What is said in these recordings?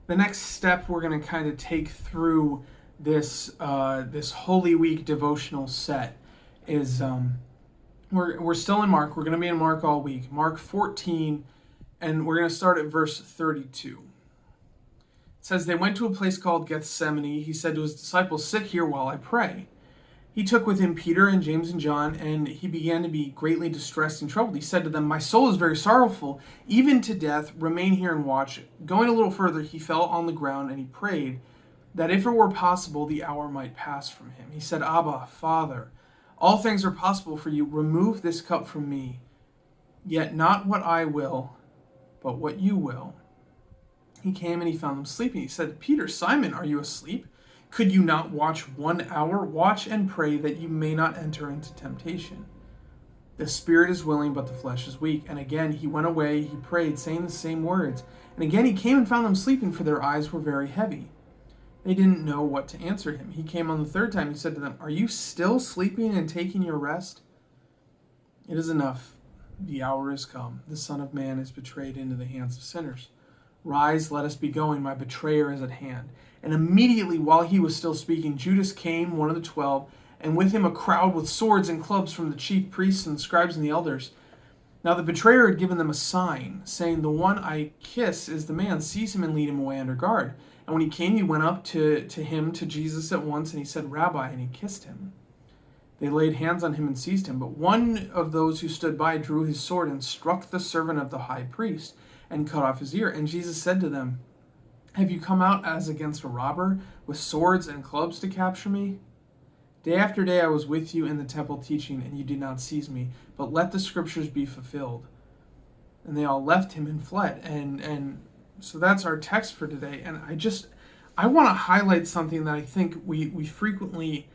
The next step we're going to kind of take through this Holy Week devotional set is we're still in Mark. We're going to be in Mark all week. Mark 14, and we're going to start at verse 32. It says, "They went to a place called Gethsemane. He said to his disciples, 'Sit here while I pray.' He took with him Peter and James and John, and he began to be greatly distressed and troubled. He said to them, 'My soul is very sorrowful, even to death. Remain here and watch.' Going a little further, he fell on the ground and he prayed that if it were possible, the hour might pass from him. He said, 'Abba, Father, all things are possible for you. Remove this cup from me. Yet not what I will, but what you will.' He came and he found them sleeping. He said, 'Peter, Simon, are you asleep? Could you not watch 1 hour? Watch and pray that you may not enter into temptation. The spirit is willing, but the flesh is weak.' And again he went away, he prayed, saying the same words. And again he came and found them sleeping, for their eyes were very heavy. They didn't know what to answer him. He came on the third time. He said to them, 'Are you still sleeping and taking your rest? It is enough. The hour is come. The Son of Man is betrayed into the hands of sinners. Rise, let us be going. My betrayer is at hand.' And immediately while he was still speaking, Judas came, one of the 12, and with him a crowd with swords and clubs from the chief priests and the scribes and the elders. Now the betrayer had given them a sign, saying, 'The one I kiss is the man. Seize him and lead him away under guard.' And when he came, he went up to Jesus at once, and he said, 'Rabbi,' and he kissed him. They laid hands on him and seized him. But one of those who stood by drew his sword and struck the servant of the high priest and cut off his ear. And Jesus said to them, 'Have you come out as against a robber, with swords and clubs to capture me? Day after day I was with you in the temple teaching, and you did not seize me. But let the scriptures be fulfilled.' And they all left him and fled." And so that's our text for today. And I want to highlight something that I think we frequently,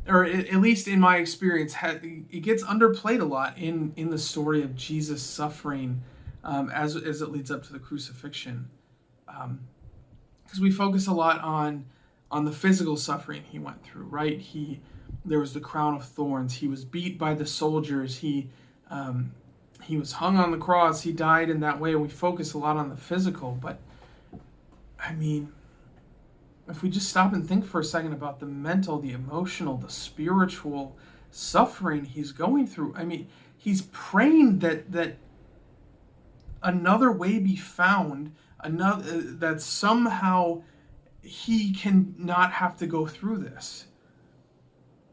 or at least in my experience, it gets underplayed a lot in the story of Jesus suffering as it leads up to the crucifixion. Because we focus a lot on the physical suffering he went through, right? There was the crown of thorns. He was beat by the soldiers. He was hung on the cross. He died in that way. We focus a lot on the physical, but I mean, if we just stop and think for a second about the mental, the emotional, the spiritual suffering he's going through, I mean, he's praying that another way be found, that somehow he can not have to go through this.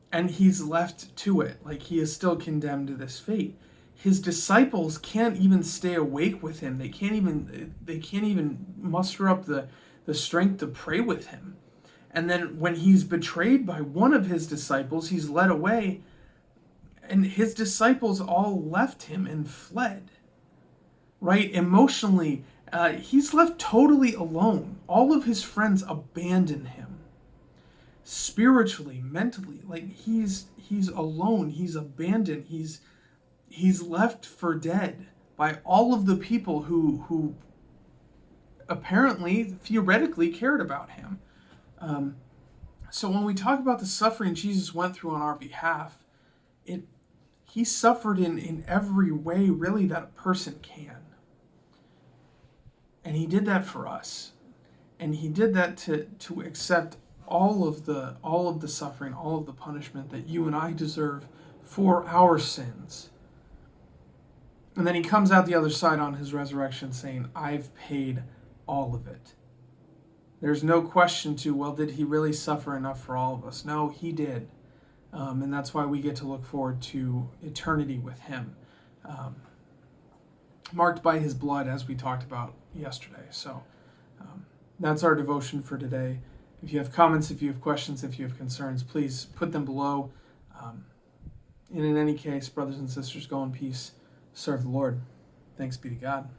And he's left to it, like he is still condemned to this fate. His disciples can't even stay awake with him. They can't even muster up the strength to pray with him. And then when he's betrayed by one of his disciples, he's led away, and his disciples all left him and fled. Right? Emotionally, he's left totally alone. All of his friends abandon him. Spiritually, mentally, like he's alone. He's abandoned. He's left for dead by all of the people who apparently, theoretically, cared about him. So when we talk about the suffering Jesus went through on our behalf, he suffered in every way, really, that a person can. And he did that for us. And he did that to accept all of the suffering, all of the punishment that you and I deserve for our sins. And then he comes out the other side on his resurrection saying, "I've paid all of it." There's no question to, well, did he really suffer enough for all of us? No, he did. And that's why we get to look forward to eternity with him. Marked by his blood, as we talked about yesterday. So that's our devotion for today. If you have comments, if you have questions, if you have concerns, please put them below. And in any case, brothers and sisters, go in peace. Serve the Lord. Thanks be to God.